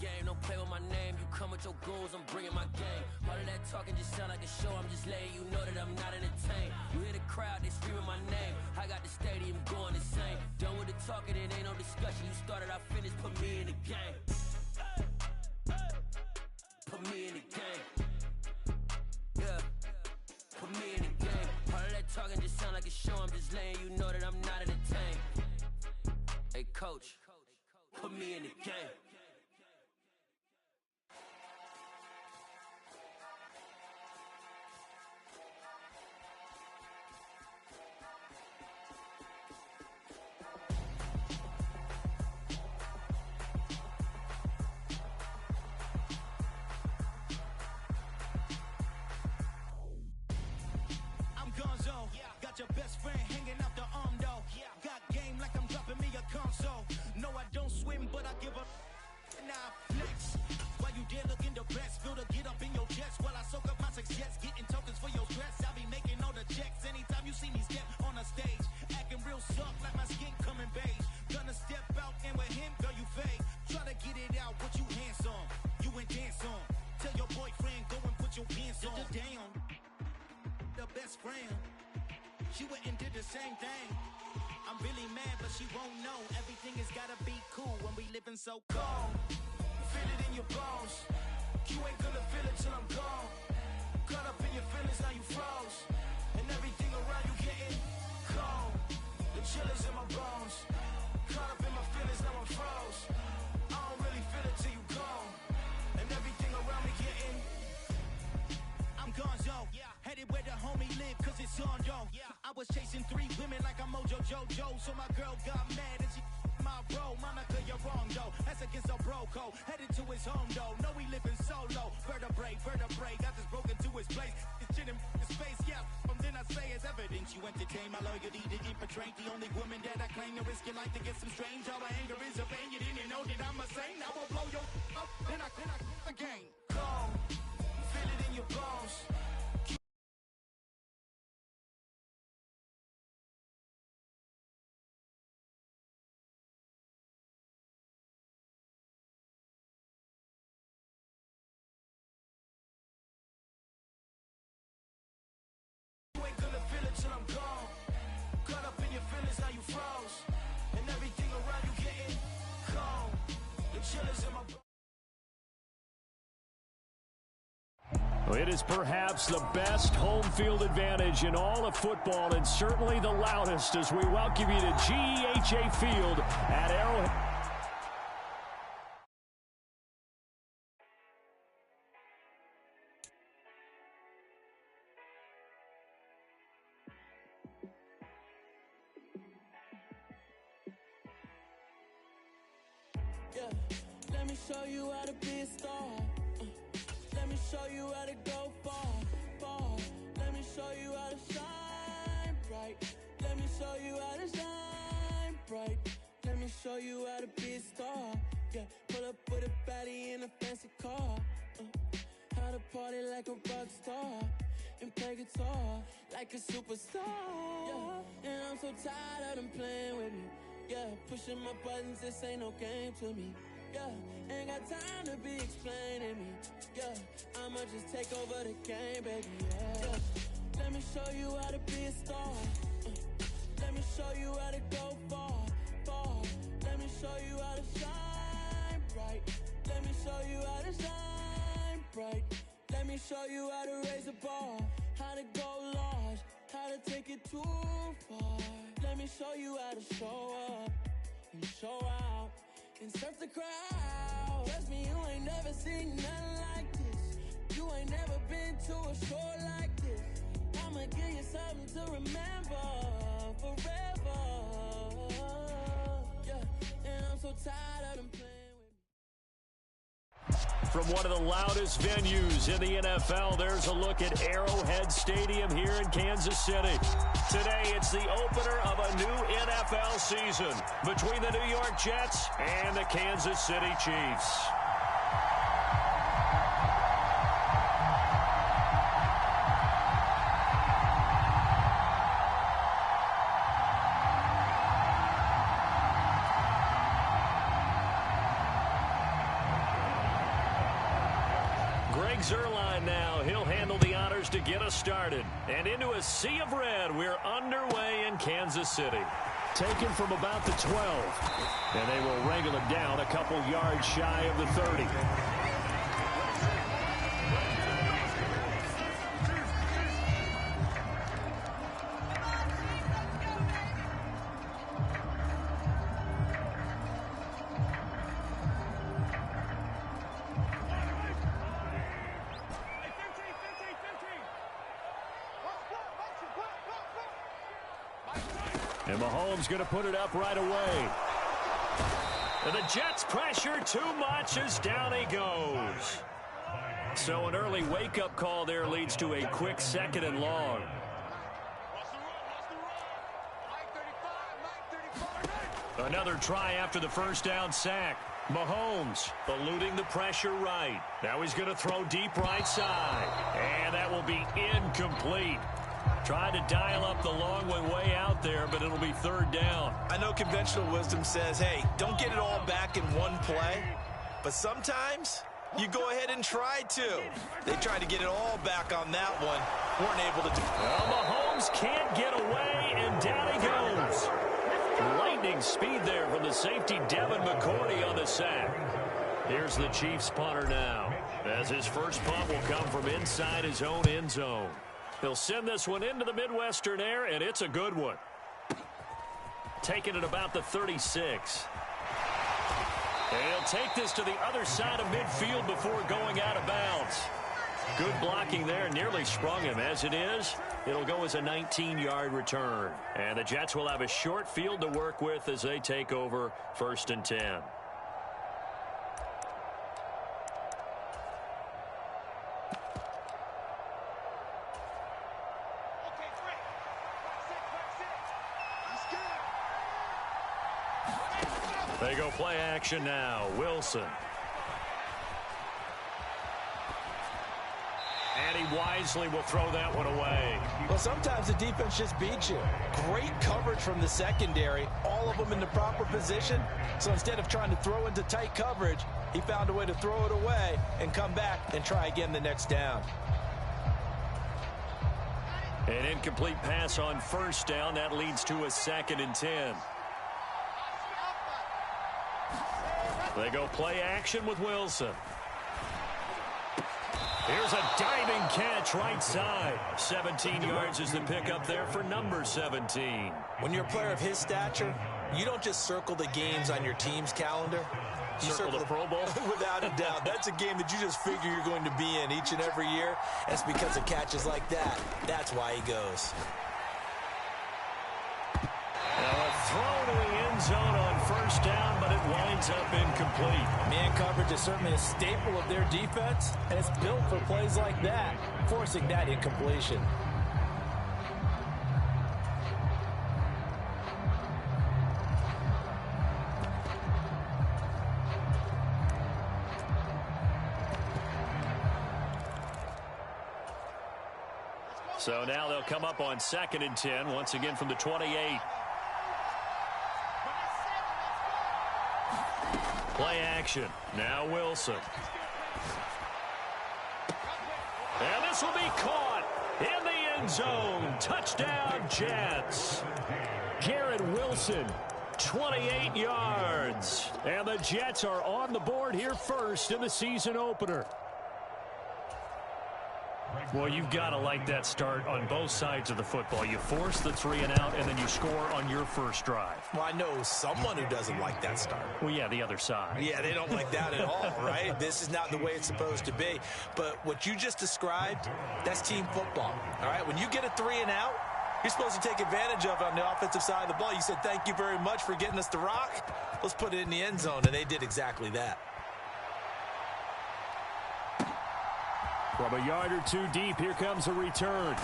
game, don't play with my name. You come with your goons, I'm bringing my game. All of that talking just sound like a show, I'm just letting you know that I'm not entertained. You hear the crowd, they screaming my name. I got the stadium going insane. Done with the talking, it ain't no discussion. You started, I finished, put me in the game. Put me in the game. Yeah, put me in the game. All of that talking just sound like a show, I'm just letting you know that I'm not entertained. Hey coach, put me in the game. Got your best friend hanging out the arm though. Got game like I'm dropping me a console. No, I don't swim, but I give a nah flex. While you there looking the best, feel to get up in your chest while I soak up my success, getting tokens for your stress. I be making all the checks anytime you see me step on a stage, acting real soft like my skin coming beige. Gonna step out and with him, girl, you fade. Try to get it out, what you handsome, you ain't dance on. Tell your boyfriend go and put your pants on. Down, the best friend. She went and did the same thing. I'm really mad, but she won't know. Everything has gotta be cool when we living so cold. Feel it in your bones. You ain't gonna feel it till I'm gone. Caught up in your feelings, now you froze. And everything around you getting cold. The chill is in my bones. Caught up in my feelings, now I'm froze. I don't really feel it till you gone. And everything around me getting I'm gonzo. Headed where the homie live, cause it's on though. I was chasing 3 women like I'm Mojo Jojo. So my girl got mad and she my bro. Monica, you're wrong though. That's against a bro code. Headed to his home though. No, we living solo. Vertebrae. Got this broken to his place. It's shit in his face, yeah. From then I say it's evidence. You entertain my loyalty to infiltrate. The only woman that I claim to risk your life to get some strange. All my anger is a pain. You didn't know that I'm a saint. I will blow your up. Then I again. Cold. Feel it in your bones. Till I'm gone. Caught up in your feelings, now you froze. And everything around you getting cold. The chill is in my It is perhaps the best home field advantage in all of football, and certainly the loudest as we welcome you to GEHA Field at Arrowhead. Let me show you how to be a star. Let me show you how to go far. Let me show you how to shine bright. Let me show you how to shine bright. Let me show you how to be a star. Yeah, pull up with a baddie in a fancy car. How to party like a rock star and play guitar like a superstar. Yeah, and I'm so tired of them playing with me. Yeah, pushing my buttons, this ain't no game to me. Yeah, ain't got time to be explaining me. Yeah, I'ma just take over the game, baby. Yeah, let me show you how to be a star. Let me show you how to go far. Let me show you how to shine bright. Let me show you how to shine bright. Let me show you how to raise a bar, how to go large, how to take it too far. Let me show you how to show up and show out and surf the crowd. Trust me, you ain't never seen nothing like this. You ain't never been to a show like this. I'ma give you something to remember forever. Yeah, and I'm so tired of them playing. From one of the loudest venues in the NFL, there's a look at Arrowhead Stadium here in Kansas City. Today, it's the opener of a new NFL season between the New York Jets and the Kansas City Chiefs. Greg Zuerlein now. He'll handle the honors to get us started. And into a sea of red, we're underway in Kansas City. Taken from about the 12. And they will wrangle it down a couple yards shy of the 30. And Mahomes going to put it up right away. And the Jets pressure too much as down he goes. So an early wake-up call there leads to a quick 2nd and long. Another try after the first down sack. Mahomes eluding the pressure right. Now he's going to throw deep right side. And that will be incomplete. Trying to dial up the long one way out there, but it'll be 3rd down. I know conventional wisdom says, hey, don't get it all back in one play. But sometimes you go ahead and try to. They tried to get it all back on that one. Weren't able to do it. Well, Mahomes can't get away, and down he goes. Lightning speed there from the safety Devin McCourty on the sack. Here's the Chiefs punter now, as his first punt will come from inside his own end zone. He'll send this one into the Midwestern air, and it's a good one. Taking it about the 36. And he'll take this to the other side of midfield before going out of bounds. Good blocking there, nearly sprung him. As it is, it'll go as a 19-yard return. And the Jets will have a short field to work with as they take over 1st and 10. They go play action now. Wilson. And he wisely will throw that one away. Well, sometimes the defense just beats you. Great coverage from the secondary. All of them in the proper position. So instead of trying to throw into tight coverage, he found a way to throw it away and come back and try again the next down. An incomplete pass on 1st down. That leads to a 2nd and 10. They go play action with Wilson. Here's a diving catch right side. 17 yards is the pickup there for number 17. When you're a player of his stature, you don't just circle the games on your team's calendar. You circle the Pro Bowl? Without a doubt. That's a game that you just figure you're going to be in each and every year. And it's because of catches like that. That's why he goes. Now a throw to the end zone on 1st down, but it winds up incomplete. Man coverage is certainly a staple of their defense, and it's built for plays like that, forcing that incompletion. So now they'll come up on 2nd and 10, once again from the 28. Play action. Now Wilson. And this will be caught in the end zone. Touchdown, Jets. Garrett Wilson, 28 yards. And the Jets are on the board here first in the season opener. Well, you've got to like that start on both sides of the football. You force the 3 and out, and then you score on your first drive. Well, I know someone who doesn't like that start. Well, yeah, the other side. Yeah, they don't like that at all, right? This is not the way it's supposed to be. But what you just described, that's team football, all right? When you get a 3 and out, you're supposed to take advantage of it on the offensive side of the ball. You said, thank you very much for getting us the rock. Let's put it in the end zone, and they did exactly that. From a yard or two deep, here comes a return.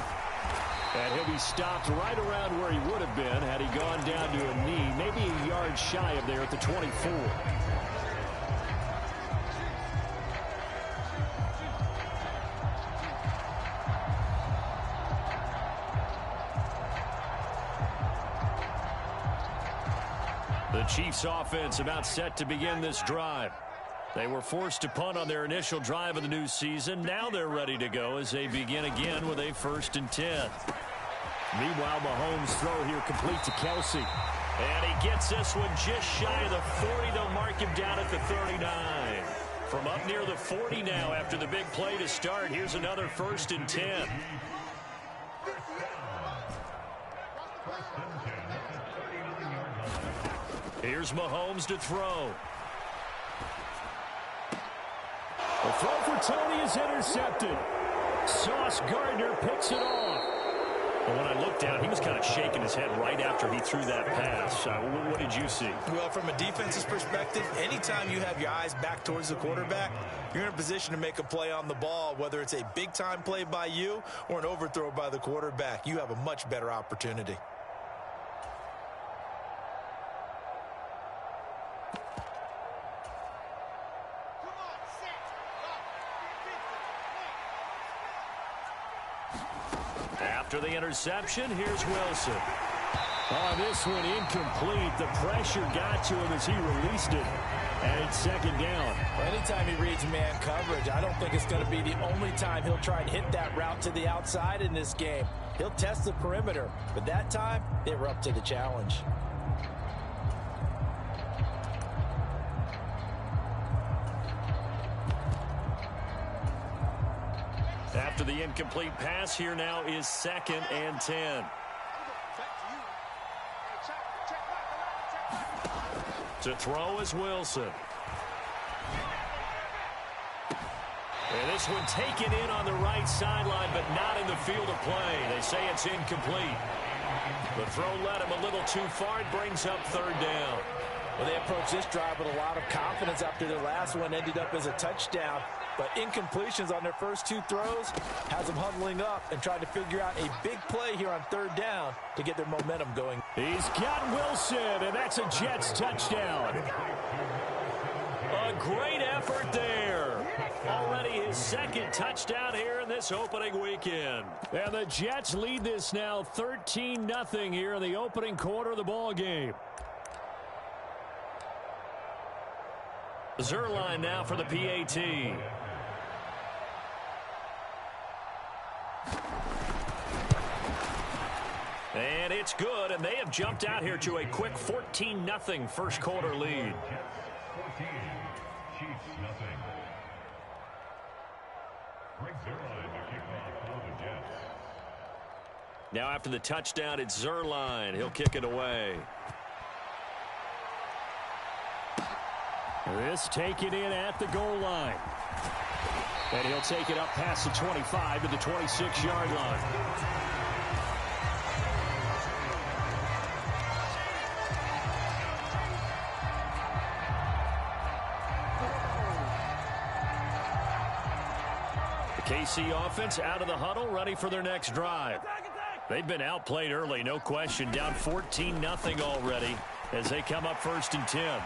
And he'll be stopped right around where he would have been had he gone down to a knee, maybe a yard shy of there at the 24. The Chiefs offense about set to begin this drive. They were forced to punt on their initial drive of the new season. Now they're ready to go as they begin again with a 1st and 10. Meanwhile, Mahomes' throw here complete to Kelsey. And he gets this one just shy of the 40. They'll mark him down at the 39. From up near the 40 now after the big play to start. Here's another 1st and 10. Here's Mahomes to throw. The throw for Tony is intercepted. Sauce Gardner picks it off. Well, when I looked down, he was kind of shaking his head right after he threw that pass. What did you see? Well, from a defense's perspective, anytime you have your eyes back towards the quarterback, you're in a position to make a play on the ball, whether it's a big-time play by you or an overthrow by the quarterback. You have a much better opportunity. After the interception, here's Wilson. On this one, incomplete. The pressure got to him as he released it. And it's 2nd down. Anytime he reads man coverage, I don't think it's going to be the only time he'll try and hit that route to the outside in this game. He'll test the perimeter, but that time, they were up to the challenge. After the incomplete pass, here now is 2nd and 10. To throw is Wilson. And this one taken in on the right sideline, but not in the field of play. They say it's incomplete. The throw led him a little too far. It brings up 3rd down. Well, they approached this drive with a lot of confidence after their last one ended up as a touchdown. But incompletions on their first 2 throws has them huddling up and trying to figure out a big play here on 3rd down to get their momentum going. He's got Wilson, and that's a Jets touchdown. A great effort there. Already his 2nd touchdown here in this opening weekend. And the Jets lead this now 13-0 here in the opening quarter of the ball game. Zuerlein now for the PAT. And it's good, and they have jumped out here to a quick 14-0 first quarter lead. Now after the touchdown, it's Zuerlein. He'll kick it away. This taken in at the goal line. And he'll take it up past the 25 to the 26-yard line. The KC offense out of the huddle, ready for their next drive. They've been outplayed early, no question. Down 14-0 already as they come up 1st and 10.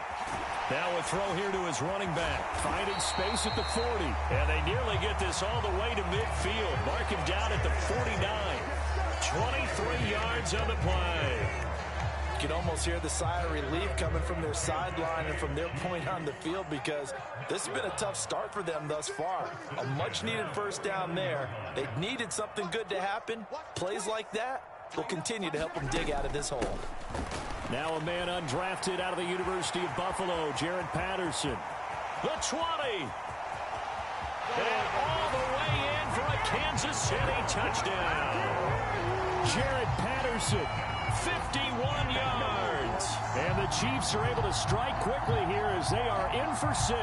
Now a throw here to his running back. Finding space at the 40. And they nearly get this all the way to midfield. Mark him down at the 49. 23 yards on the play. You can almost hear the sigh of relief coming from their sideline and from their point on the field because this has been a tough start for them thus far. A much-needed 1st down there. They needed something good to happen. Plays like that will continue to help them dig out of this hole. Now a man undrafted out of the University of Buffalo, Jaret Patterson. The 20. And all the way in for a Kansas City touchdown. Jaret Patterson. 51 yards. And the Chiefs are able to strike quickly here as they are in for 6.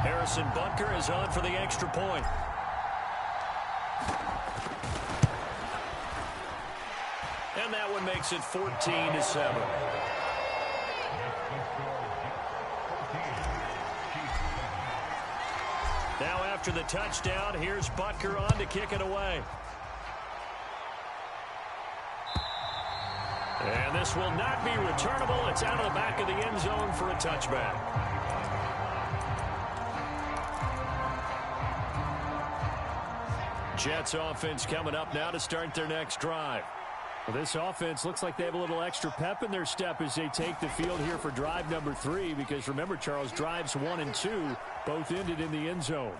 Harrison Butker is on for the extra point. And that one makes it 14-7. Now after the touchdown, here's Butker on to kick it away. And this will not be returnable. It's out of the back of the end zone for a touchback. Jets offense coming up now to start their next drive. Well, this offense looks like they have a little extra pep in their step as they take the field here for drive number 3, because remember, Charles, drives 1 and 2 both ended in the end zone.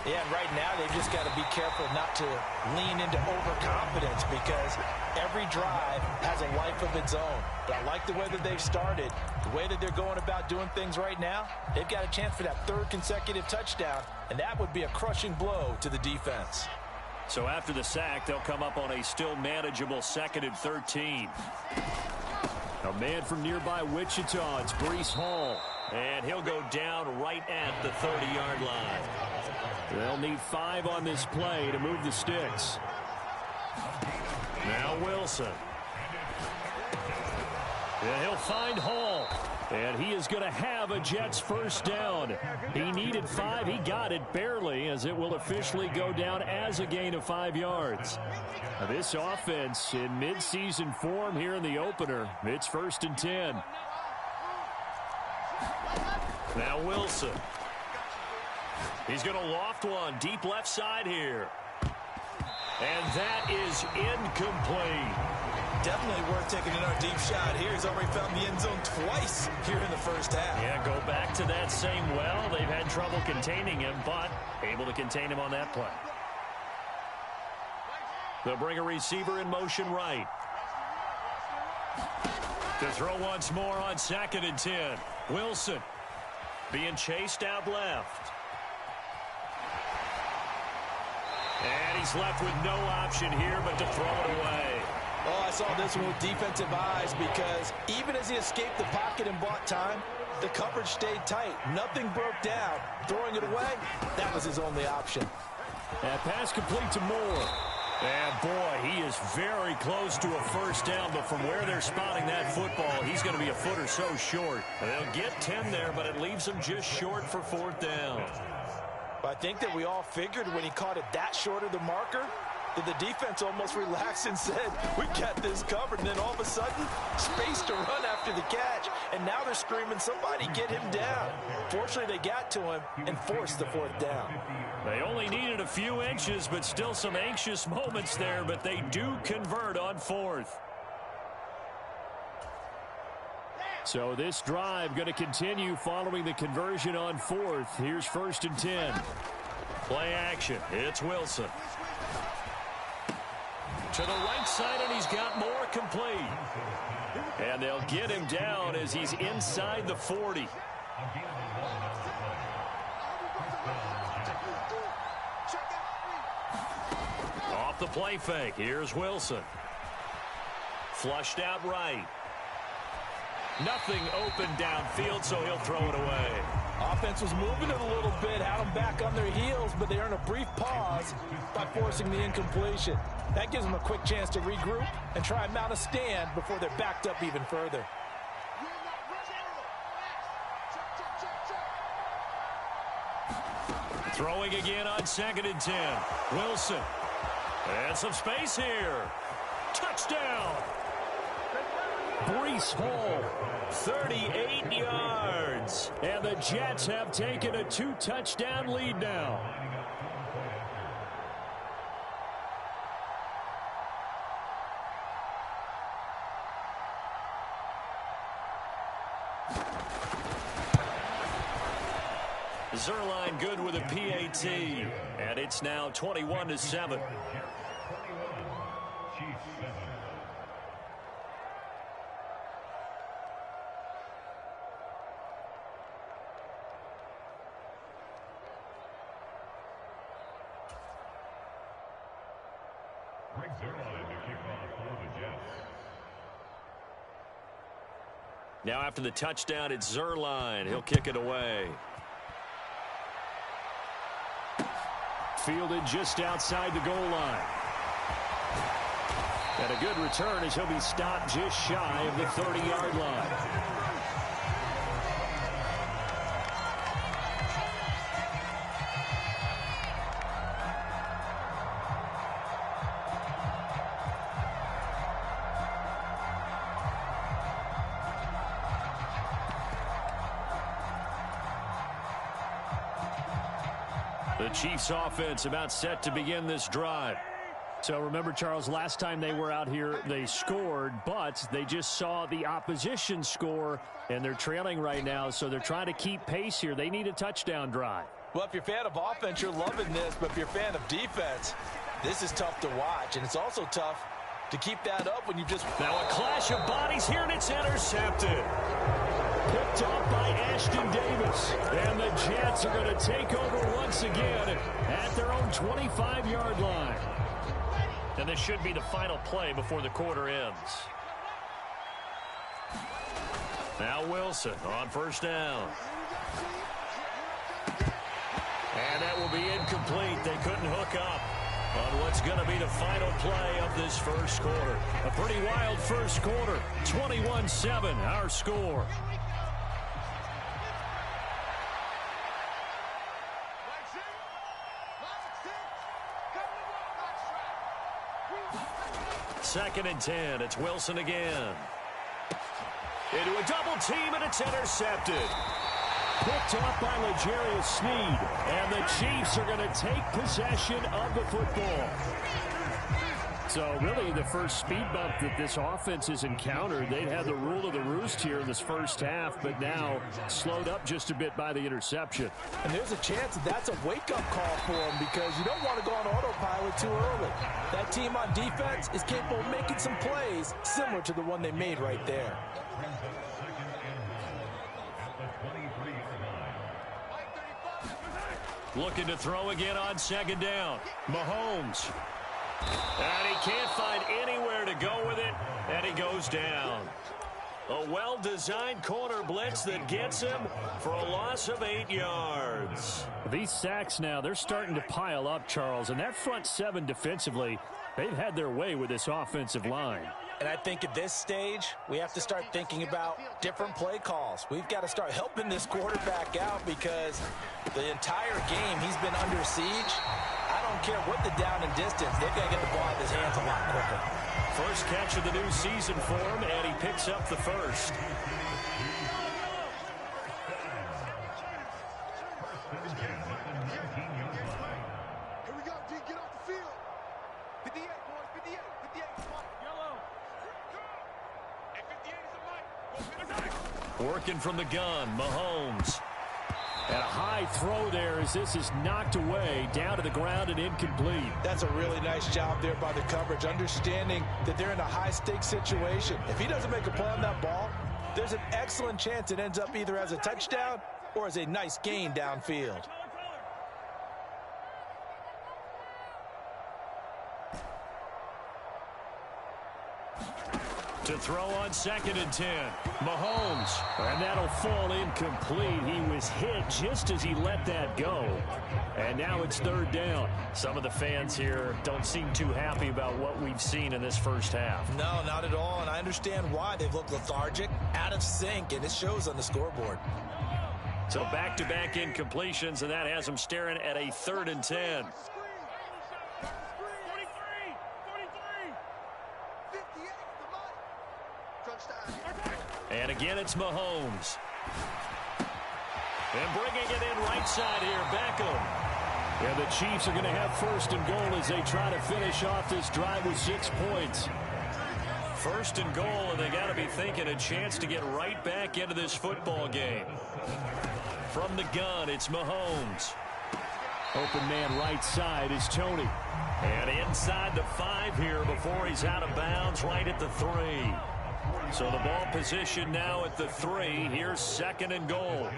Yeah, and right now they've just got to be careful not to lean into overconfidence, because every drive has a life of its own. But I like the way that they've started, the way that they're going about doing things right now. They've got a chance for that 3rd consecutive touchdown, and that would be a crushing blow to the defense. So after the sack, they'll come up on a still manageable 2nd and 13. A man from nearby Wichita, it's Breece Hall. And he'll go down right at the 30-yard line. They'll need 5 on this play to move the sticks. Now Wilson. And he'll find Hall. And he is going to have a Jets first down. He needed 5. He got it barely, as it will officially go down as a gain of 5 yards. Now this offense in midseason form here in the opener. It's 1st and 10. Now Wilson. He's going to loft one deep left side here. And that is incomplete. Definitely worth taking another deep shot here. He's already found the end zone twice here in the first half. Yeah, go back to that same well. They've had trouble containing him, but able to contain him on that play. They'll bring a receiver in motion right. To throw once more on 2nd and 10. Wilson being chased out left. And he's left with no option here but to throw it away. Oh, I saw this one with defensive eyes, because even as he escaped the pocket and bought time, the coverage stayed tight. Nothing broke down. Throwing it away, that was his only option. That pass complete to Moore. And boy, he is very close to a first down, but from where they're spotting that football, he's going to be a foot or so short. They'll get 10 there, but it leaves him just short for 4th down. I think that we all figured when he caught it that short of the marker, that the defense almost relaxed and said, we got this covered. And then all of a sudden, space to run after the catch. And now they're screaming, somebody get him down. Fortunately, they got to him and forced the 4th down. They only needed a few inches, but still some anxious moments there. But they do convert on 4th. So this drive going to continue following the conversion on 4th. Here's 1st and 10. Play action. It's Wilson. To the right side, and he's got more complete. And they'll get him down as he's inside the 40. Off the play fake. Here's Wilson. Flushed out right. Nothing open downfield, so he'll throw it away. Offense was moving it a little bit, had them back on their heels, but they earn a brief pause by forcing the incompletion. That gives them a quick chance to regroup and try and mount a stand before they're backed up even further. Throwing again on 2nd and 10. Wilson. And some space here. Touchdown. Breece Hall, 38 yards. And the Jets have taken a 2-touchdown lead now. Zuerlein good with a PAT. And it's now 21-7. Now after the touchdown, it's Zuerlein. He'll kick it away. Fielded just outside the goal line. And a good return as he'll be stopped just shy of the 30-yard line. The Chiefs offense about set to begin this drive. So remember, Charles, last time they were out here, they scored, but they just saw the opposition score, and they're trailing right now, so they're trying to keep pace here. They need a touchdown drive. Well, if you're a fan of offense, you're loving this, but if you're a fan of defense, this is tough to watch, and it's also tough to keep that up when you just... Now a clash of bodies here, and it's intercepted. Picked off by Ashton Davis, and the Jets are going to take over once again at their own 25-yard line. And this should be the final play before the quarter ends. Now Wilson on first down. And that will be incomplete. They couldn't hook up on what's going to be the final play of this first quarter. A pretty wild first quarter. 21-7, our score. Second and 10. It's Wilson again. Into a double team, and it's intercepted. Picked off by L'Jarius Sneed. And the Chiefs are going to take possession of the football. So really the first speed bump that this offense has encountered. They'd had the rule of the roost here in this first half, but now slowed up just a bit by the interception. And there's a chance that's a wake-up call for them because you don't want to go on autopilot too early. That team on defense is capable of making some plays similar to the one they made right there. Looking to throw again on second down. Mahomes. And he can't find anywhere to go with it, and he goes down. A well-designed corner blitz that gets him for a loss of 8 yards. These sacks now, they're starting to pile up, Charles, and that front seven defensively, they've had their way with this offensive line. And I think at this stage, we have to start thinking about different play calls. We've got to start helping this quarterback out because the entire game he's been under siege. I don't care what the down and distance. They've got to get the ball out of his hands a lot quicker. First catch of the new season for him, and he picks up the first. Here we go, D, get off the field. 58, boys, 58, 58, yellow. And 58 is a mic. Working from the gun, Mahomes. And a high throw there as this is knocked away, down to the ground and incomplete. That's a really nice job there by the coverage, understanding that they're in a high-stakes situation. If he doesn't make a play on that ball, there's an excellent chance it ends up either as a touchdown or as a nice gain downfield. To throw on second and 10, Mahomes. And that'll fall incomplete. He was hit just as he let that go. And now it's third down. Some of the fans here don't seem too happy about what we've seen in this first half. No, not at all, and I understand why. They've looked lethargic, out of sync, and it shows on the scoreboard. So back-to-back incompletions, and that has them staring at a third and 10. And again, it's Mahomes. And bringing it in right side here, Beckham. And the Chiefs are going to have first and goal as they try to finish off this drive with 6 points. First and goal, and they got to be thinking a chance to get right back into this football game. From the gun, it's Mahomes. Open man right side is Tony. And inside the 5 here before he's out of bounds right at the 3. So the ball position now at the 3. Here's second and goal.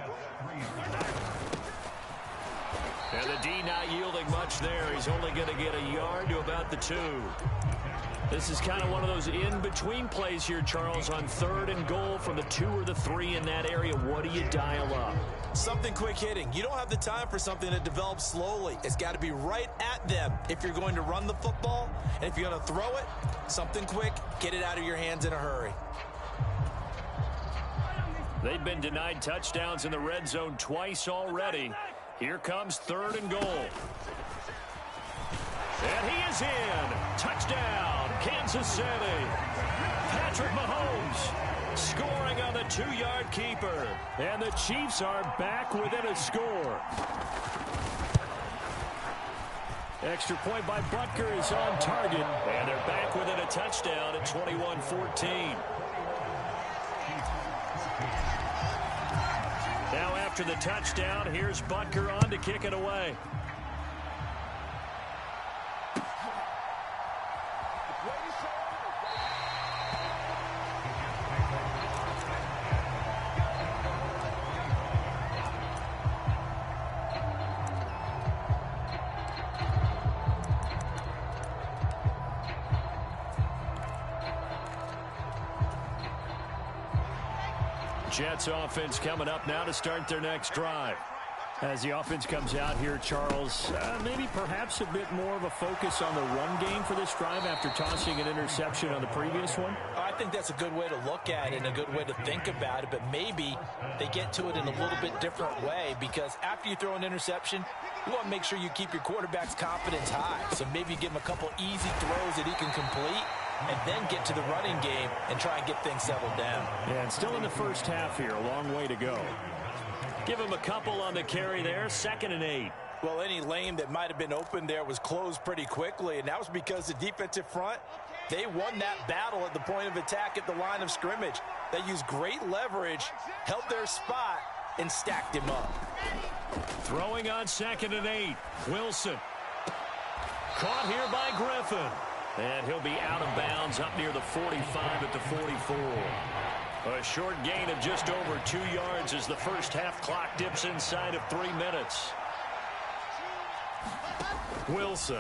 And the D not yielding much there. He's only going to get a yard to about the 2. This is kind of one of those in-between plays here, Charles, on third and goal from the 2 or the 3 in that area. What do you dial up? Something quick hitting. You don't have the time for something that develops slowly. It's got to be right at them if you're going to run the football. And if you're going to throw it, something quick, get it out of your hands in a hurry. They've been denied touchdowns in the red zone twice already. Here comes third and goal. And he is in. Touchdown, Kansas City. Patrick Mahomes scoring on the 2-yard keeper. And the Chiefs are back within a score. Extra point by Butker is on target. And they're back within a touchdown at 21-14. Now after the touchdown, here's Butker on to kick it away. Jets offense coming up now to start their next drive. As the offense comes out here, Charles, maybe perhaps a bit more of a focus on the run game for this drive after tossing an interception on the previous one? I think that's a good way to look at it and a good way to think about it, but maybe they get to it in a little bit different way, because after you throw an interception, you want to make sure you keep your quarterback's confidence high. So maybe you give him a couple easy throws that he can complete, and then get to the running game and try and get things settled down. Yeah, and still in the first half here, a long way to go. Give him a couple on the carry there, 2nd and 8. Well, any lane that might have been open there was closed pretty quickly, and that was because the defensive front, they won that battle at the point of attack at the line of scrimmage. They used great leverage, held their spot, and stacked him up. Throwing on 2nd and 8. Wilson. Caught here by Griffin. And he'll be out of bounds up near the 45 at the 44. A short gain of just over 2 yards as the first half clock dips inside of 3 minutes. Wilson.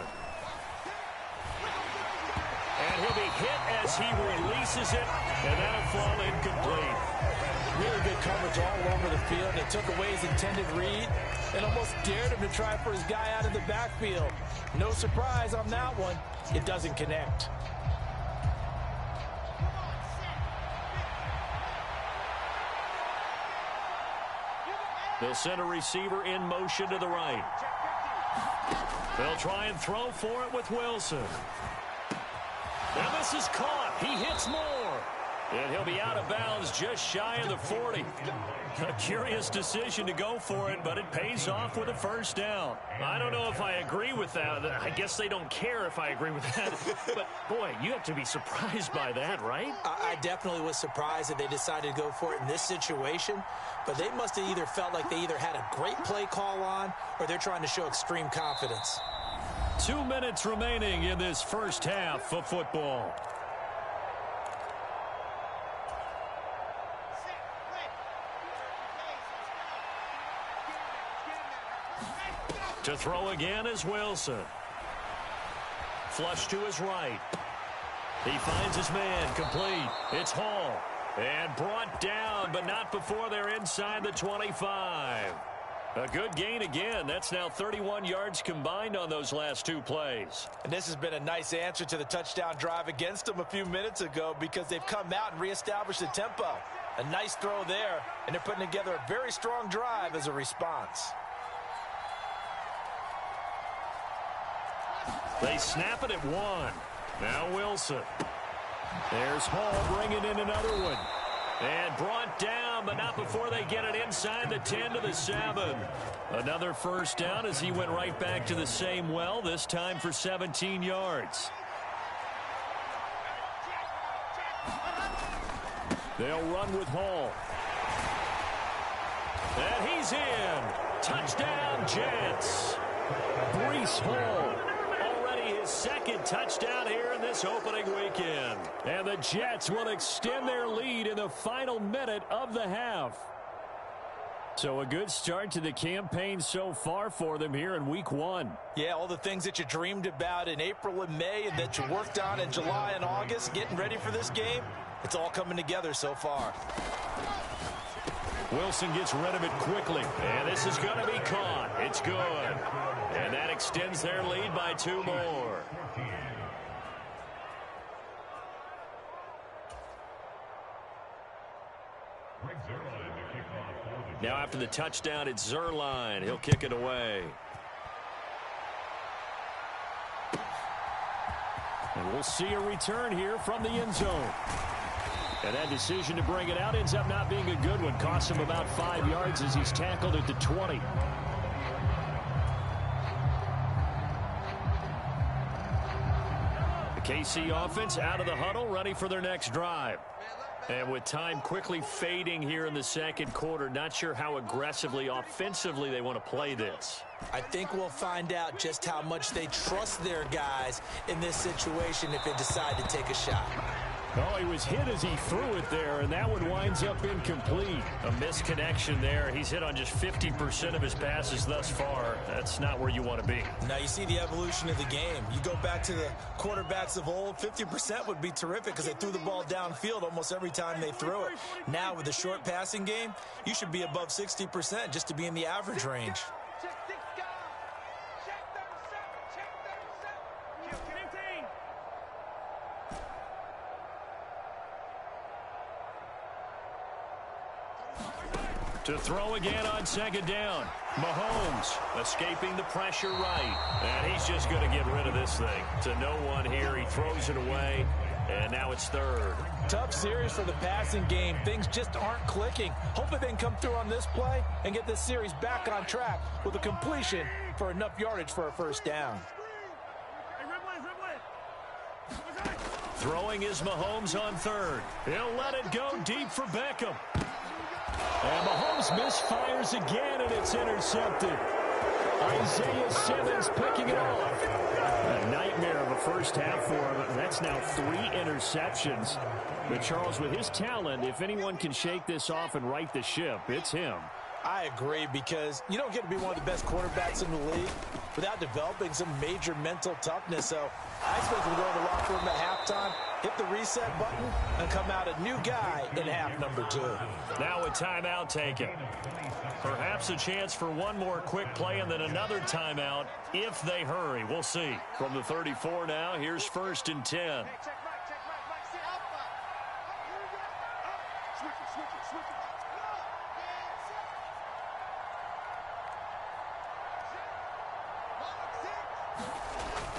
And he'll be hit as he releases it, and that'll fall incomplete. Really good coverage all over the field. It took away his intended read and almost dared him to try for his guy out of the backfield. No surprise on that one. It doesn't connect. They'll send a receiver in motion to the right. They'll try and throw for it with Wilson. Now this is caught. He hits more. And he'll be out of bounds just shy of the 40. A curious decision to go for it, but it pays off with a first down. I don't know if I agree with that. I guess they don't care if I agree with that. But, boy, you have to be surprised by that, right? I definitely was surprised that they decided to go for it in this situation. But they must have either felt like they either had a great play call on or they're trying to show extreme confidence. 2 minutes remaining in this first half of football. To throw again is Wilson. Flush to his right. He finds his man, complete. It's Hall. And brought down, but not before they're inside the 25. A good gain again. That's now 31 yards combined on those last 2 plays. And this has been a nice answer to the touchdown drive against them a few minutes ago, because they've come out and reestablished the tempo. A nice throw there, and they're putting together a very strong drive as a response. They snap it at 1. Now Wilson. There's Hall bringing in another one. And brought down, but not before they get it inside the 10 to the 7. Another first down as he went right back to the same well, this time for 17 yards. They'll run with Hall. And he's in. Touchdown, Jets. Breece Hall. His second touchdown here in this opening weekend. And the Jets will extend their lead in the final minute of the half. So a good start to the campaign so far for them here in week 1. Yeah, all the things that you dreamed about in April and May and that you worked on in July and August, getting ready for this game, it's all coming together so far. Wilson gets rid of it quickly. And this is going to be caught. It's good. And that extends their lead by 2 more. Now after the touchdown, it's Zuerlein. He'll kick it away. And we'll see a return here from the end zone. And that decision to bring it out ends up not being a good one. Costs him about 5 yards as he's tackled at the 20. KC offense out of the huddle, ready for their next drive. And with time quickly fading here in the second quarter, not sure how aggressively, offensively they want to play this. I think we'll find out just how much they trust their guys in this situation if they decide to take a shot. Oh, he was hit as he threw it there, and that one winds up incomplete. A misconnection there. He's hit on just 50% of his passes thus far. That's not where you want to be. Now you see the evolution of the game. You go back to the quarterbacks of old, 50% would be terrific because they threw the ball downfield almost every time they threw it. Now with the short passing game, you should be above 60% just to be in the average range. To throw again on second down. Mahomes escaping the pressure right. And he's just going to get rid of this thing. To no one here. He throws it away. And now it's third. Tough series for the passing game. Things just aren't clicking. Hopefully they can come through on this play and get this series back on track with a completion for enough yardage for a first down. Throwing is Mahomes on third. He'll let it go deep for Beckham. And Mahomes misfires again, and it's intercepted. Isaiah Simmons picking it off. A nightmare of a first half for him. That's now 3 interceptions. But Charles, with his talent, if anyone can shake this off and right the ship, it's him. I agree, because you don't get to be one of the best quarterbacks in the league without developing some major mental toughness. So I expect him to go in the locker room at halftime, hit the reset button, and come out a new guy in half number 2. Now a timeout taken. Perhaps a chance for one more quick play and then another timeout if they hurry. We'll see. From the 34 now, here's 1st and 10.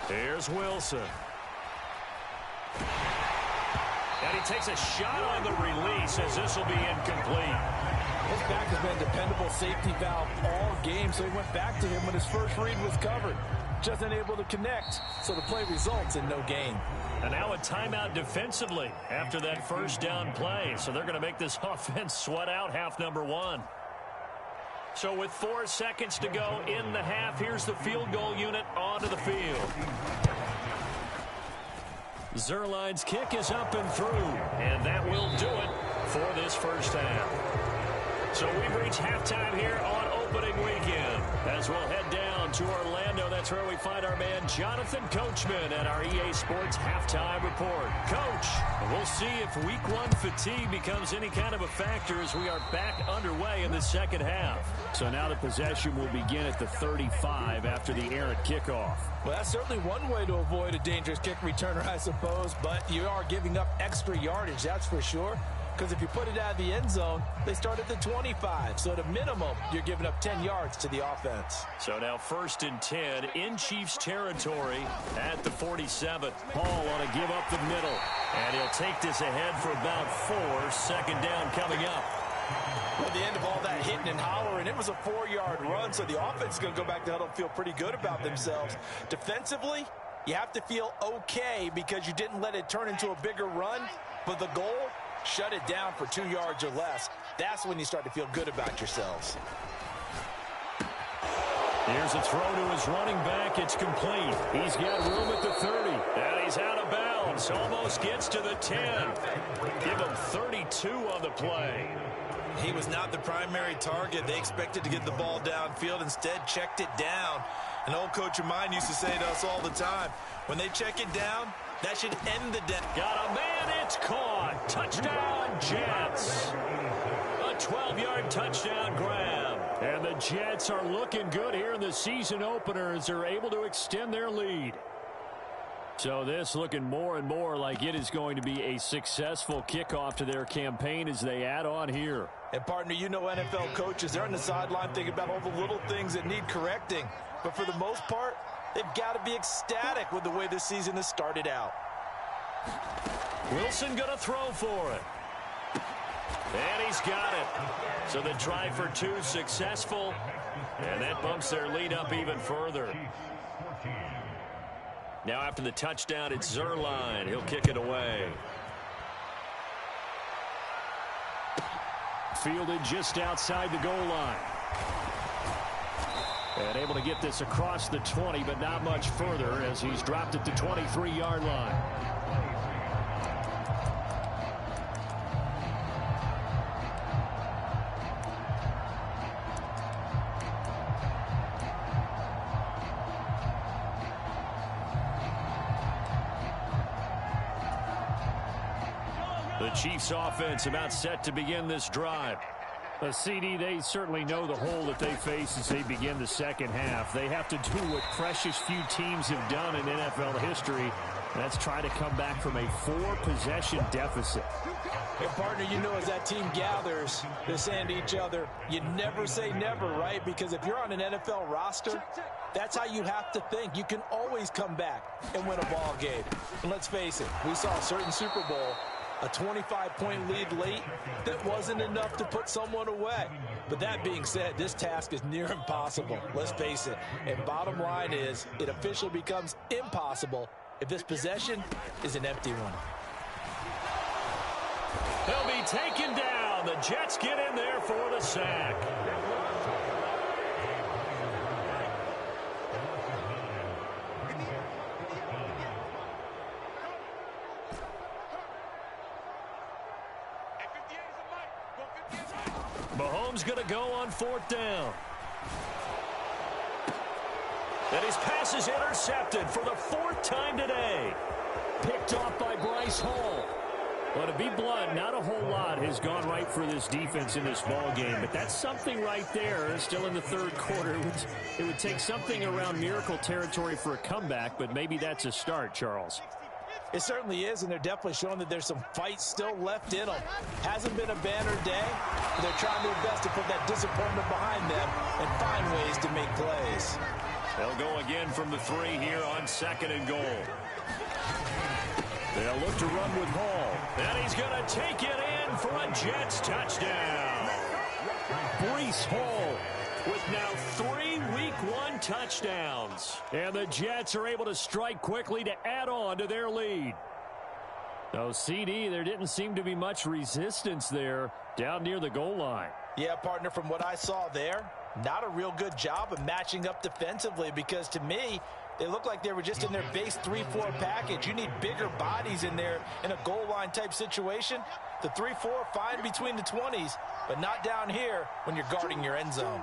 Here's Wilson. And he takes a shot on the release as this will be incomplete. His back has been a dependable safety valve all game, so he went back to him when his first read was covered. Just unable to connect, so the play results in no gain. And now a timeout defensively after that first down play. So they're going to make this offense sweat out half number 1. So with 4 seconds to go in the half, here's the field goal unit onto the field. Zuerlein's kick is up and through, and that will do it for this first half. So we've reached halftime here on opening weekend. As we'll head down to Orlando, that's where we find our man Jonathan Coachman at our EA Sports Halftime Report. Coach, we'll see if Week 1 fatigue becomes any kind of a factor as we are back underway in the second half. So now the possession will begin at the 35 after the errant kickoff. Well, that's certainly one way to avoid a dangerous kick returner, I suppose, but you are giving up extra yardage, that's for sure. Because if you put it out of the end zone, they start at the 25. So at a minimum, you're giving up 10 yards to the offense. So now 1st and 10 in Chiefs territory at the 47. Hall on a give up the middle. And he'll take this ahead for about 4. 2nd down coming up. At the end of all that hitting and hollering, it was a 4-yard run. So the offense is going to go back to huddle and feel pretty good about themselves. Defensively, you have to feel okay because you didn't let it turn into a bigger run. But the goal, shut it down for 2 yards or less. That's when you start to feel good about yourselves. Here's a throw to his running back. It's complete. He's got room at the 30. And he's out of bounds. Almost gets to the 10. Give him 32 on the play. He was not the primary target. They expected to get the ball downfield. Instead, checked it down. An old coach of mine used to say to us all the time, when they check it down, that should end the day. Got a man, it's caught. Touchdown, Jets. A 12-yard touchdown grab. And the Jets are looking good here in the season opener as they're able to extend their lead. So this looking more and more like it is going to be a successful kickoff to their campaign as they add on here. And partner, you know NFL coaches, they're on the sideline thinking about all the little things that need correcting. But for the most part, they've got to be ecstatic with the way this season has started out. Wilson going to throw for it. And he's got it. So the try for 2 successful. And that bumps their lead up even further. Now after the touchdown, it's Zuerlein. He'll kick it away. Fielded just outside the goal line. And able to get this across the 20, but not much further as he's dropped it to 23-yard line. The Chiefs offense about set to begin this drive. CD, they certainly know the hole that they face as they begin the second half. They have to do what precious few teams have done in NFL history. That's try to come back from a 4-possession deficit. Hey, partner, you know as that team gathers, they're saying to each other, you never say never, right? Because if you're on an NFL roster, that's how you have to think. You can always come back and win a ball game. And let's face it, we saw a certain Super Bowl, a 25-point lead late that wasn't enough to put someone away. But that being said, this task is near impossible. Let's face it. And bottom line is, it officially becomes impossible if this possession is an empty one. They'll be taken down. The Jets get in there for the sack. Mahomes going to go on 4th down. And his pass is intercepted for the 4th time today. Picked off by Bryce Hall. Well, to be blunt, not a whole lot has gone right for this defense in this ball game, but that's something right there. Still in the 3rd quarter. It would take something around miracle territory for a comeback, but maybe that's a start, Charles. It certainly is, and they're definitely showing that there's some fight still left in them. Hasn't been a banner day, but they're trying their best to put that disappointment behind them and find ways to make plays. They'll go again from the 3 here on 2nd and goal. They'll look to run with Hall. And he's going to take it in for a Jets touchdown. Breece Hall with now 3 Week 1 touchdowns. And the Jets are able to strike quickly to add on to their lead. So, CD, there didn't seem to be much resistance there down near the goal line. Yeah, partner, from what I saw there, not a real good job of matching up defensively because to me, they looked like they were just in their base 3-4 package. You need bigger bodies in there in a goal line type situation. The 3-4, fine between the 20s, but not down here when you're guarding your end zone.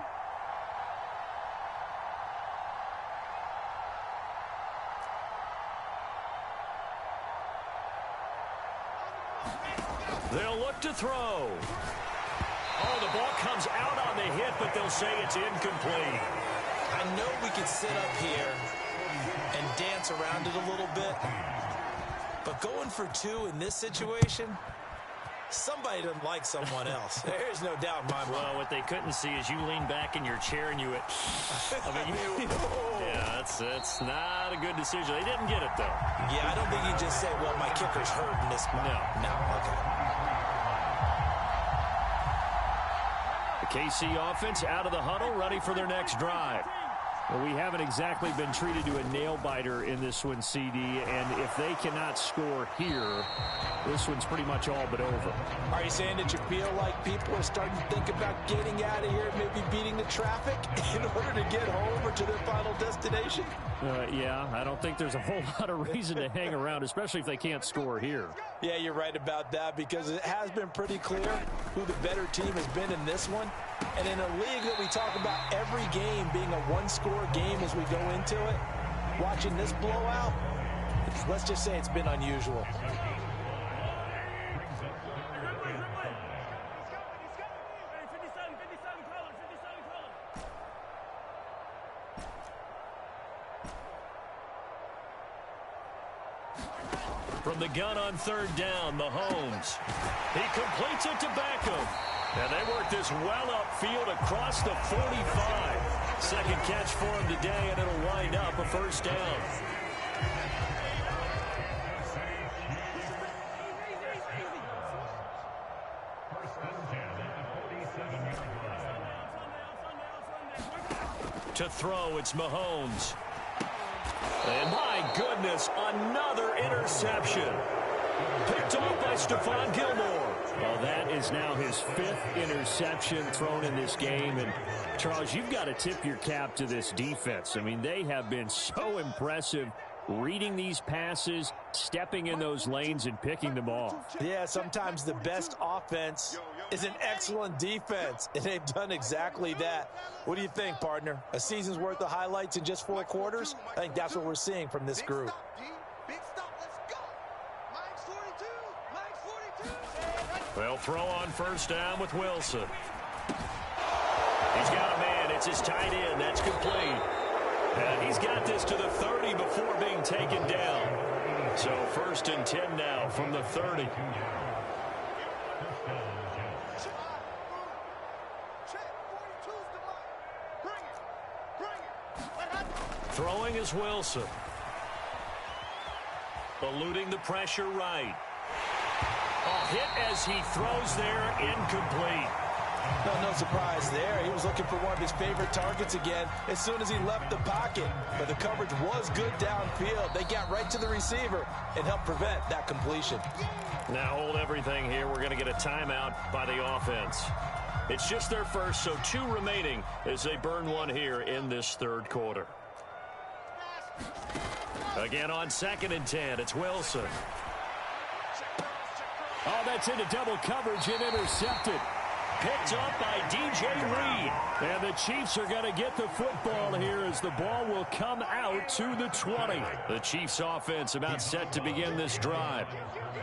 They'll look to throw. Oh, the ball comes out on the hit, but they'll say it's incomplete. I know we could sit up here and dance around it a little bit, but going for 2 in this situation, somebody doesn't like someone else. There's no doubt in my mind. Well, what they couldn't see is you lean back in your chair and you went, yeah, that's not a good decision. They didn't get it, though. Yeah, I don't think you just say, well, my kicker's hurt in this spot. No, okay. The KC offense out of the huddle, ready for their next drive. Well, we haven't exactly been treated to a nail-biter in this one, CD, and if they cannot score here, this one's pretty much all but over. Are you saying that you feel like people are starting to think about getting out of here, maybe beating the traffic in order to get home or to their final destination? Yeah, I don't think there's a whole lot of reason to hang around, especially if they can't score here. Yeah, you're right about that because it has been pretty clear who the better team has been in this one. And in a league that we talk about every game being a one-score game as we go into it, watching this blowout, let's just say it's been unusual. From the gun on 3rd down, Mahomes. He completes it to Beckham. And they work this well upfield across the 45. Second catch for him today, and it'll wind up a 1st down. To throw, it's Mahomes. And my goodness, another interception. Picked off by Stephon Gilmore. Well, that is now his 5th interception thrown in this game. And, Charles, you've got to tip your cap to this defense. I mean, they have been so impressive reading these passes, stepping in those lanes, and picking them off. Yeah, sometimes the best offense is an excellent defense, and they've done exactly that. What do you think, partner? A season's worth of highlights in just 4 quarters? I think that's what we're seeing from this group. They'll throw on first down with Wilson. He's got a man. It's his tight end. That's complete. And he's got this to the 30 before being taken down. So 1st and 10 now from the 30. Throwing is Wilson. Eluding the pressure right. A hit as he throws there, incomplete. No surprise there. He was looking for one of his favorite targets again as soon as he left the pocket. But the coverage was good downfield. They got right to the receiver and helped prevent that completion. Now hold everything here. We're going to get a timeout by the offense. It's just their first, so 2 remaining as they burn one here in this 3rd quarter. Again on 2nd and 10, it's Wilson. Oh, that's into double coverage and intercepted. Picked up by DJ Reed. And the Chiefs are going to get the football here as the ball will come out to the 20. The Chiefs offense about set to begin this drive.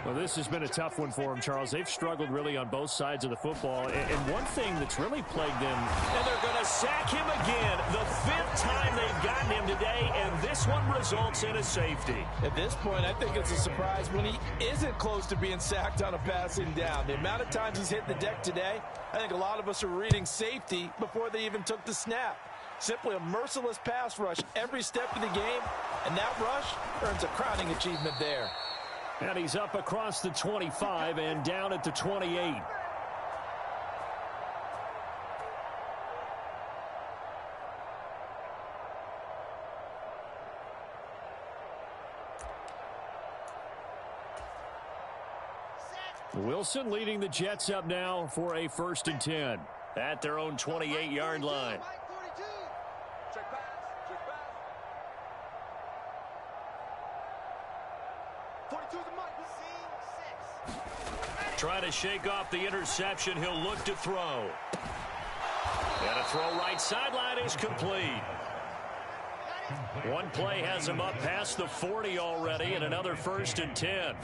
Well, this has been a tough one for them, Charles. They've struggled really on both sides of the football. And one thing that's really plagued them, and they're going to sack him again. The 5th time they've gotten him today, and this one results in a safety. At this point, I think it's a surprise when he isn't close to being sacked on a passing down. The amount of times he's hit the deck today, I think a lot of us are reading safety before they even took the snap. Simply a merciless pass rush every step of the game, and that rush earns a crowning achievement there. And he's up across the 25 and down at the 28. Wilson leading the Jets up now for a 1st and 10 at their own 28-yard line. Trying to shake off the interception. He'll look to throw. And a throw right sideline is complete. One play has him up past the 40 already, and another 1st and 10.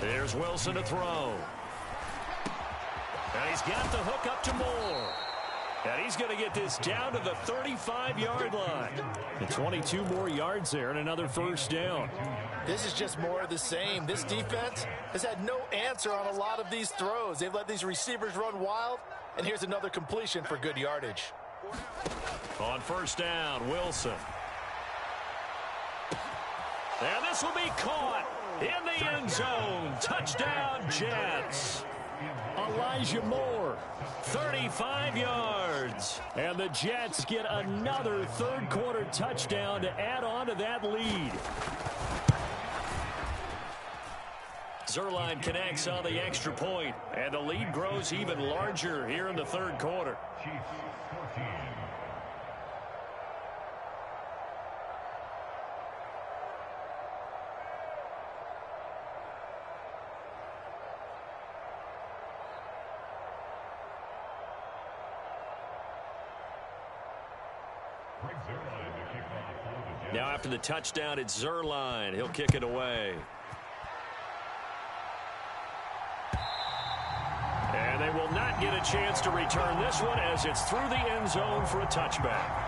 There's Wilson to throw. And he's got the hook up to Moore. And he's going to get this down to the 35-yard line. And 22 more yards there and another 1st down. This is just more of the same. This defense has had no answer on a lot of these throws. They've let these receivers run wild, and here's another completion for good yardage. On 1st down, Wilson. And this will be caught in the end zone. Touchdown, Jets. Elijah Moore, 35 yards. And the Jets get another 3rd quarter touchdown to add on to that lead. Zuerlein connects on the extra point, and the lead grows even larger here in the 3rd quarter. Now after the touchdown, it's Zuerlein. He'll kick it away. And they will not get a chance to return this one as it's through the end zone for a touchback.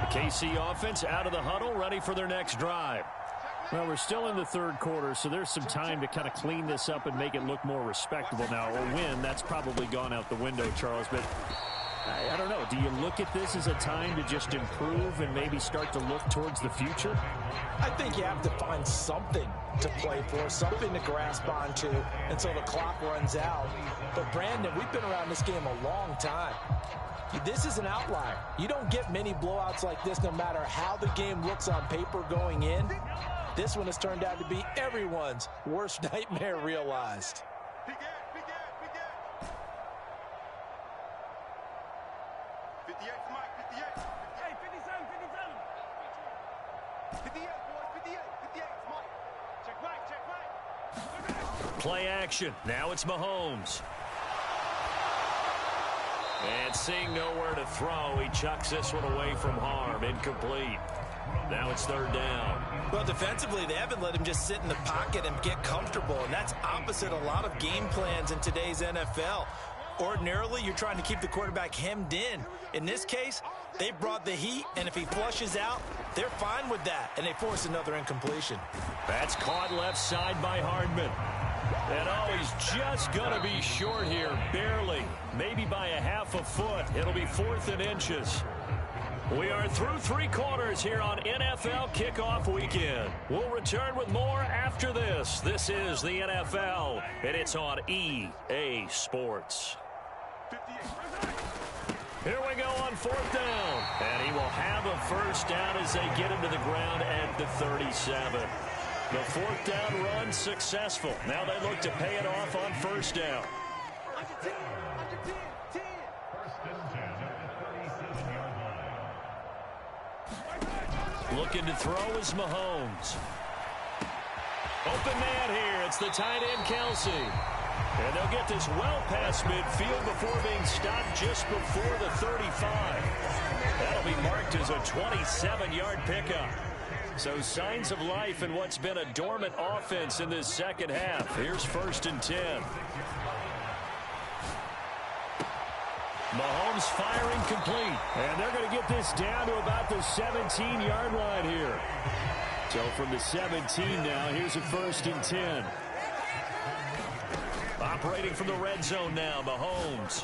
KC offense out of the huddle, ready for their next drive. Well, we're still in the third quarter, so there's some time to kind of clean this up and make it look more respectable now. A win, that's probably gone out the window, Charles, but I don't know. Do you look at this as a time to just improve and maybe start to look towards the future? I think you have to find something to play for, something to grasp onto until the clock runs out. But, Brandon, we've been around this game a long time. This is an outlier. You don't get many blowouts like this no matter how the game looks on paper going in. This one has turned out to be everyone's worst nightmare realized. 58, Mike, 58. Hey, 57, 57. 58, boys, 58, 58, Mike. Check right. Play action. Now it's Mahomes. And seeing nowhere to throw, he chucks this one away from harm. Incomplete. Now it's third down. Well, defensively, they haven't let him just sit in the pocket and get comfortable, and that's opposite a lot of game plans in today's NFL. Ordinarily, you're trying to keep the quarterback hemmed in. In this case, they brought the heat, and if he flushes out, they're fine with that, and they force another incompletion. That's caught left side by Hardman. And oh, he's just going to be short here, barely. Maybe by a half a foot. It'll be 4th and inches. We are through 3 quarters here on NFL Kickoff Weekend. We'll return with more after this. This is the NFL, and it's on EA Sports. Here we go on 4th down. And he will have a first down as they get him to the ground at the 37. The 4th down run successful. Now they look to pay it off on first down. Looking to throw is Mahomes. Open man here. It's the tight end, Kelsey. And they'll get this well past midfield before being stopped just before the 35. That'll be marked as a 27-yard pickup. So signs of life in what's been a dormant offense in this second half. Here's 1st and 10. Mahomes firing complete. And they're going to get this down to about the 17-yard line here. So from the 17 now, here's a 1st and 10. Operating from the red zone now, Mahomes.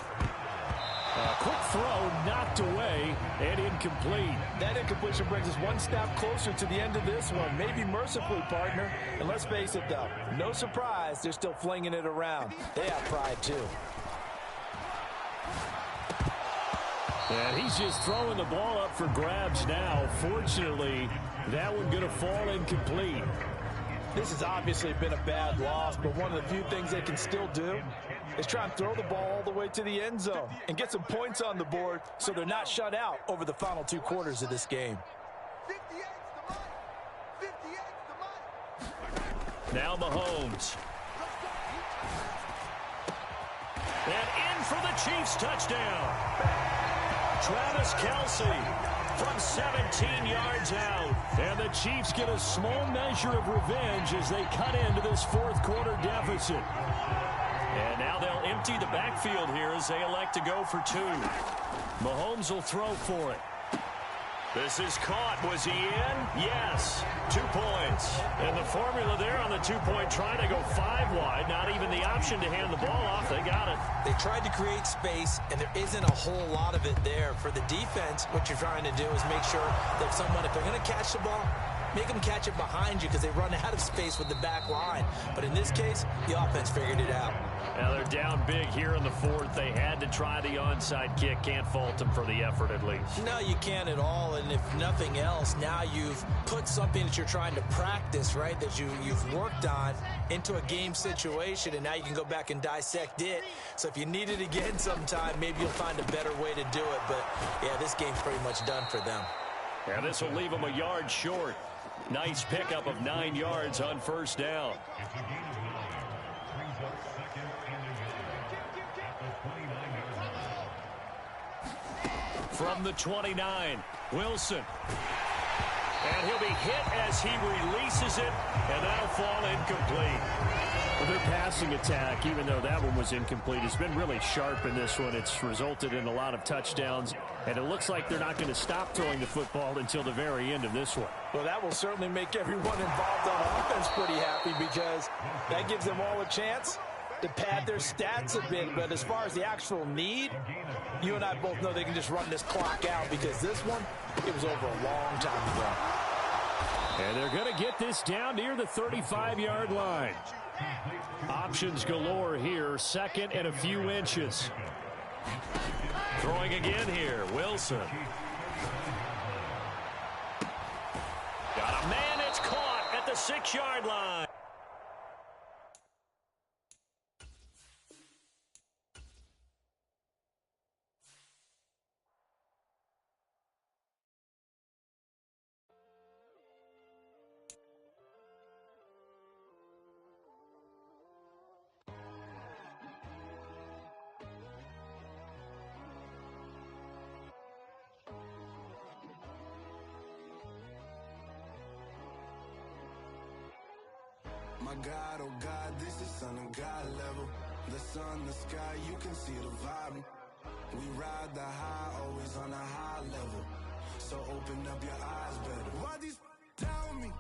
Quick throw, knocked away, and incomplete. That incompletion brings us one step closer to the end of this one. Maybe mercifully, partner. And let's face it, though, no surprise, they're still flinging it around. They have pride, too. And he's just throwing the ball up for grabs now. Fortunately, that one going to fall incomplete. This has obviously been a bad loss, but one of the few things they can still do is try and throw the ball all the way to the end zone and get some points on the board so they're not shut out over the final 2 quarters of this game. Now Mahomes. And in for the Chiefs touchdown. Travis Kelce from 17 yards out. And the Chiefs get a small measure of revenge as they cut into this 4th quarter deficit. And now they'll empty the backfield here as they elect to go for 2. Mahomes will throw for it. This is caught. Was he in? Yes. 2 points. And the formula there on the 2-point try to go 5 wide. Not even the option to hand the ball off. They got it. They tried to create space, and there isn't a whole lot of it there. For the defense, what you're trying to do is make sure that if they're going to catch the ball, make them catch it behind you because they run out of space with the back line. But in this case, the offense figured it out. Now they're down big here in the 4th. They had to try the onside kick. Can't fault them for the effort at least. No, you can't at all. And if nothing else, now you've put something that you're trying to practice, right, that you've worked on into a game situation, and now you can go back and dissect it. So if you need it again sometime, maybe you'll find a better way to do it. But, yeah, this game's pretty much done for them. Yeah, this will leave them a yard short. Nice pickup of 9 yards on first down. From the 29, Wilson. And he'll be hit as he releases it, and that'll fall incomplete. Well, their passing attack, even though that one was incomplete, has been really sharp in this one. It's resulted in a lot of touchdowns, and it looks like they're not going to stop throwing the football until the very end of this one. Well, that will certainly make everyone involved on offense pretty happy because that gives them all a chance to pad their stats a bit. But as far as the actual need, you and I both know they can just run this clock out because this one, it was over a long time ago. And they're going to get this down near the 35-yard line. Options galore here, second and a few inches. Throwing again here, Wilson. Got a man, it's caught at the 6-yard line. My God, oh God, this is Son of God level. The sun, the sky, you can see the vibe. We ride the high, always on a high level. So open up your eyes better. Why these tell me?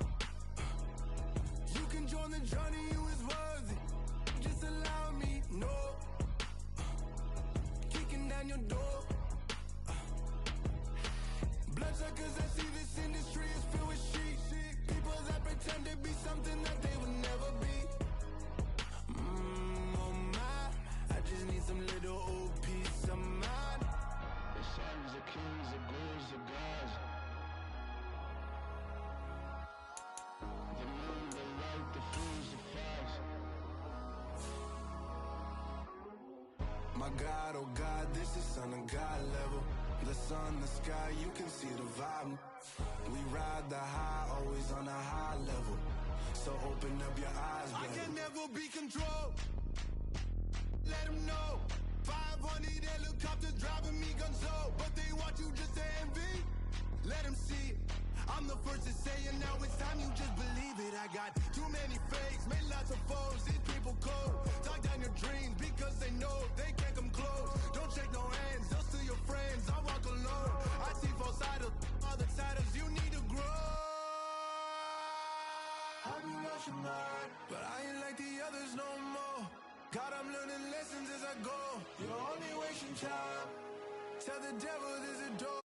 You can join the journey, you is worthy. Just allow me, no. Kicking down your door. Bloodsuckers, I see this industry is filled with sheep. People that pretend to be something that they will never be. Oh my, I just need some little old peace of mind. The sons of kings, the ghouls, the gods. The moon, the light, the fools, the facts. My God, oh God, this is Son of God level. The sun, the sky, you can see the vibe. We ride the high, always on a high level. So open up your eyes, baby. I can never be controlled. Let them know. 500 helicopters driving me gunso. But they want you just to envy. Let them see it. I'm the first to say it, now it's time you just believe it. I got too many fakes, made lots of foes. These people cold. Talk down your dreams because they know they can't come close. Don't shake no hands, they'll steal your friends. I walk alone. I see false idols, other titles. You need to grow. I've been watching mine, but I ain't like the others no more. God, I'm learning lessons as I go. You're only wasting time. Tell the devil there's a door.